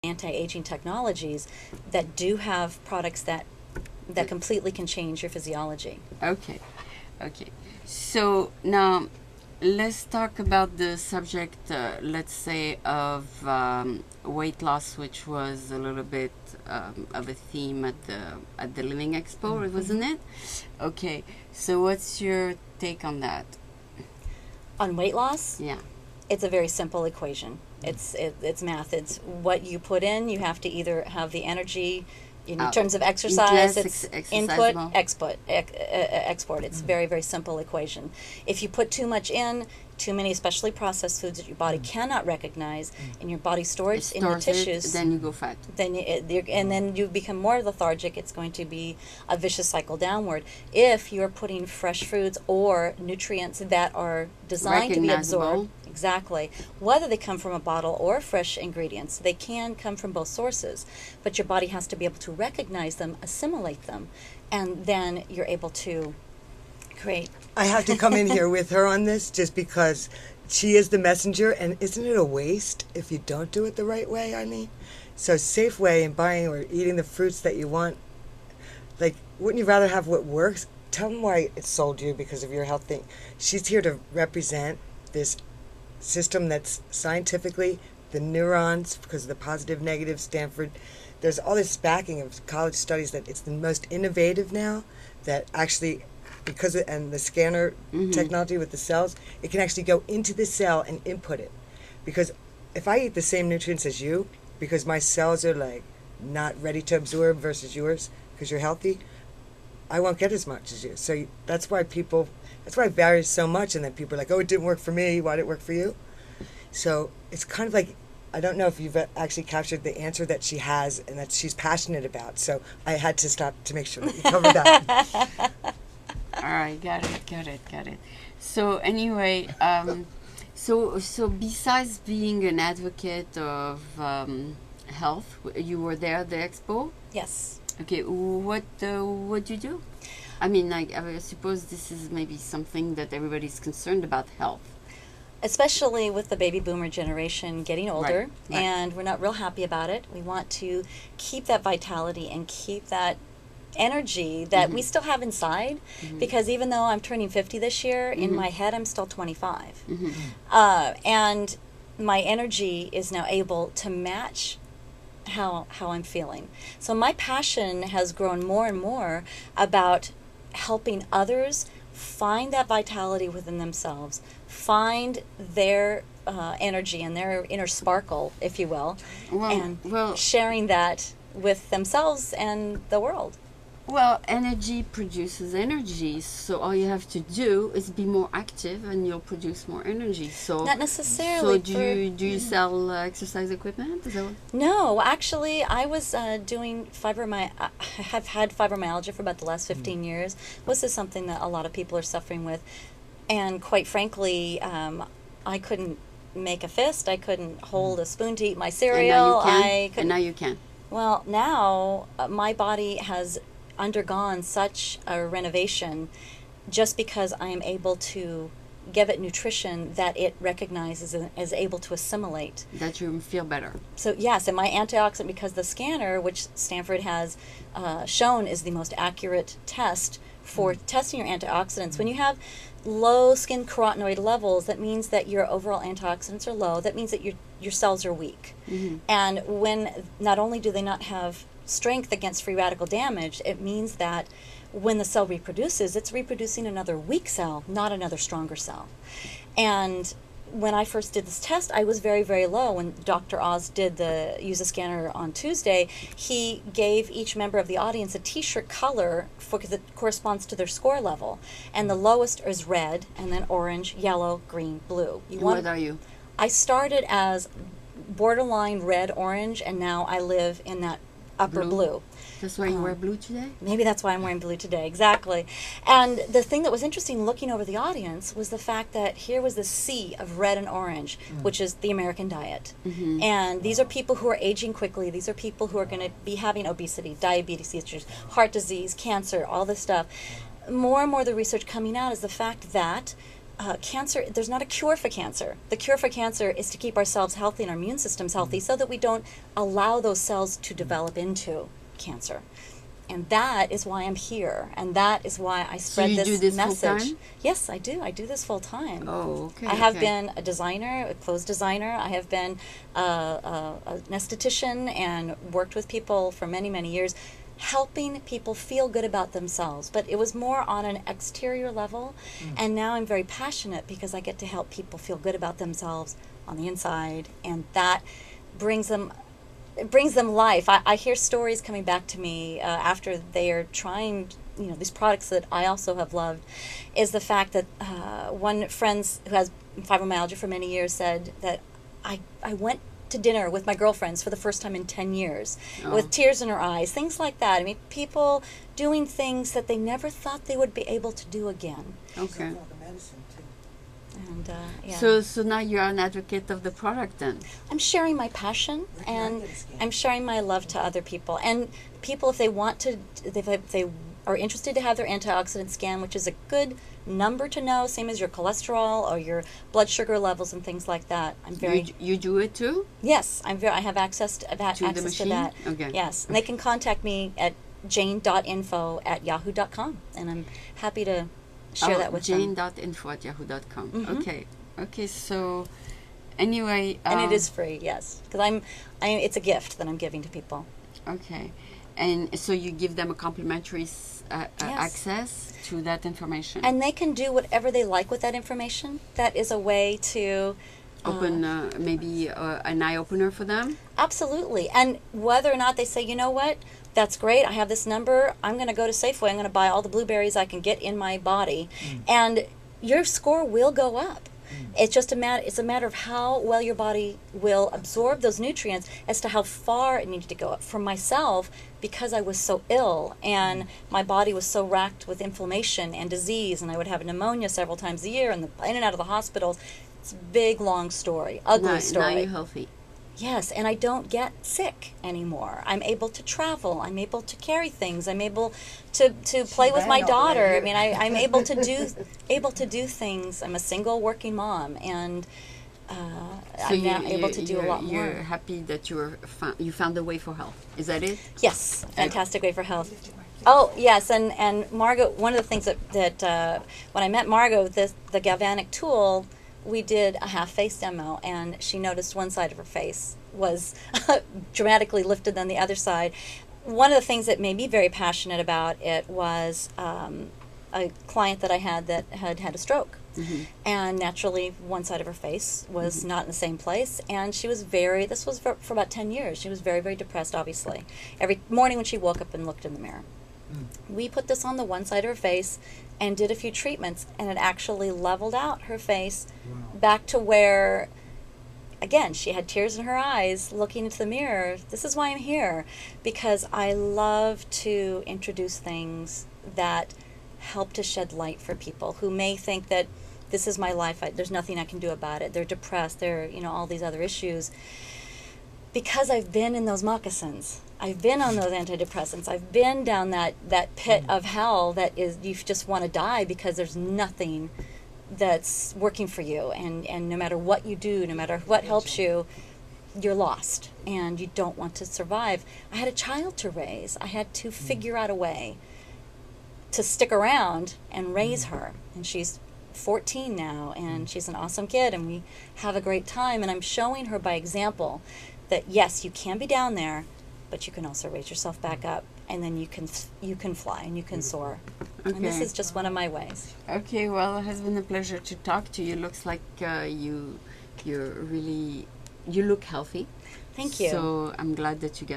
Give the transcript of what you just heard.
anti-aging technologies that do have products that completely can change your physiology. Okay. So now let's talk about the subject, let's say, of weight loss, which was a little bit of a theme at the Living Expo, wasn't it? Okay. So what's your take on that? On weight loss? Yeah. It's a very simple equation. It's math. It's what you put in. You have to either have the energy. In terms of exercise, it's input, export. It's very, very simple equation. If you put too much in, too many, especially processed foods that your body cannot recognize, and your body stores in the tissues, then you go fat. Then you become more lethargic. It's going to be a vicious cycle downward. If you're putting fresh foods or nutrients that are designed to be absorbed. Exactly. Whether they come from a bottle or fresh ingredients, they can come from both sources, but your body has to be able to recognize them, assimilate them, and then you're able to create. I have to come in here with her on this just because she is the messenger, and isn't it a waste if you don't do it the right way, Eileen? So safe way in buying or eating the fruits that you want, like, wouldn't you rather have what works? Tell them why it sold you because of your health thing. She's here to represent this system that's scientifically the neurons, because of the positive negative Stanford, there's all this backing of college studies that it's the most innovative now, that actually because of, and the scanner technology with the cells, it can actually go into the cell and input it. Because if I eat the same nutrients as you, because my cells are like not ready to absorb versus yours because you're healthy, I won't get as much as you. So that's why it varies so much, and then people are like, oh, it didn't work for me, why did it work for you? So it's kind of like, I don't know if you've actually captured the answer that she has and that she's passionate about. So I had to stop to make sure that you covered that. All right, got it. So anyway, so besides being an advocate of health, you were there at the expo? Yes. Okay, what do you do? I mean, like, I suppose this is maybe something that everybody's concerned about, health. Especially with the baby boomer generation getting older, right. And we're not real happy about it. We want to keep that vitality and keep that energy that we still have inside, because even though I'm turning 50 this year, in my head I'm still 25. And my energy is now able to match how I'm feeling. So my passion has grown more and more about helping others find that vitality within themselves, find their energy and their inner sparkle, if you will, and sharing that with themselves and the world. Well, energy produces energy, so all you have to do is be more active, and you'll produce more energy. So not necessarily. So do you sell exercise equipment? Is that what? No, actually, I was doing I have had fibromyalgia for about the last 15 years. This is something that a lot of people are suffering with, and quite frankly, I couldn't make a fist. I couldn't hold a spoon to eat my cereal. And now you can. Well, now my body has undergone such a renovation just because I am able to give it nutrition that it recognizes and is able to assimilate. That you feel better. So yes, and my antioxidant, because the scanner, which Stanford has shown is the most accurate test for testing your antioxidants. When you have low skin carotenoid levels, that means that your overall antioxidants are low. That means that your cells are weak. And when not only do they not have strength against free radical damage, it means that when the cell reproduces, it's reproducing another weak cell, not another stronger cell. And when I first did this test, I was very, very low. When Dr. Oz did use a scanner on Tuesday, he gave each member of the audience a t-shirt color because it corresponds to their score level. And the lowest is red, and then orange, yellow, green, blue. What are you? I started as borderline red-orange, and now I live in that upper blue. That's why you wear blue today? Maybe that's why I'm wearing blue today, exactly. And the thing that was interesting looking over the audience was the fact that here was the sea of red and orange, which is the American diet. And these are people who are aging quickly. These are people who are going to be having obesity, diabetes, heart disease, cancer, all this stuff. More and more the research coming out is the fact that cancer, there's not a cure for cancer. The cure for cancer is to keep ourselves healthy and our immune systems healthy so that we don't allow those cells to develop into cancer. And that is why I'm here. And that is why I spread you this do this message. full-time? Yes, I do. I do this full time. Oh, okay. I have okay. been a designer, a clothes designer. I have been an esthetician and worked with people for many, many years, helping people feel good about themselves. But it was more on an exterior level. And now I'm very passionate because I get to help people feel good about themselves on the inside. And that brings them life. I hear stories coming back to me after they are trying, these products that I also have loved, is the fact that one friend who has fibromyalgia for many years said that I went to dinner with my girlfriends for the first time in 10 years with tears in her eyes, things like that. I mean, people doing things that they never thought they would be able to do again. Okay. And yeah. So now you're an advocate of the product then? I'm sharing my passion and I'm sharing my love to other people. And people, if they want to, if they are interested to have their antioxidant scan, which is a good number to know, same as your cholesterol or your blood sugar levels and things like that. I'm very. You do it too? Yes, I have access to the machine? that. Okay. Yes, and they can contact me at jane.info@yahoo.com, and I'm happy to share that with them. jane.info@yahoo.com. Okay, so anyway. And it is free, yes, because it's a gift that I'm giving to people. Okay, and so you give them a complimentary access to that information. And they can do whatever they like with that information. That is a way to open maybe an eye opener for them. Absolutely, and whether or not they say, you know what, that's great, I have this number, I'm going to go to Safeway, I'm going to buy all the blueberries I can get in my body, and your score will go up. It's just it's a matter of how well your body will absorb those nutrients as to how far it needs to go up. For myself, because I was so ill and my body was so racked with inflammation and disease, and I would have pneumonia several times a year and in and out of the hospitals, it's a big, long story, ugly story. Now you're healthy. Yes, and I don't get sick anymore. I'm able to travel. I'm able to carry things. I'm able to play with my daughter. I mean, I'm able to do things. I'm a single working mom, and I'm now able to do a lot more. You're happy that you found a way for health. Is that it? Yes, fantastic way for health. Oh yes, and Margot. One of the things that when I met Margot, the galvanic tool, we did a half face demo, and she noticed one side of her face was dramatically lifted than the other side. One of the things that made me very passionate about it was a client that I had that had a stroke. And naturally one side of her face was not in the same place, and she was this was for about 10 years. She was very, very depressed, obviously. Every morning when she woke up and looked in the mirror. We put this on the one side of her face and did a few treatments, and it actually leveled out her face back to where, again, she had tears in her eyes looking into the mirror. This is why I'm here, because I love to introduce things that help to shed light for people who may think that this is my life, there's nothing I can do about it, they're depressed, they're all these other issues. Because I've been in those moccasins, I've been on those antidepressants, I've been down that pit of hell that is, you just want to die because there's nothing that's working for you, and no matter what you do, no matter what helps you, you're lost and you don't want to survive. I had a child to raise. I had to figure out a way to stick around and raise her, and she's 14 now, and she's an awesome kid, and we have a great time, and I'm showing her by example that yes, you can be down there, but you can also raise yourself back up, and then you can fly and you can soar. Okay. And this is just one of my ways. Okay, well, it has been a pleasure to talk to you. Looks like you look healthy. Thank you. So I'm glad that you get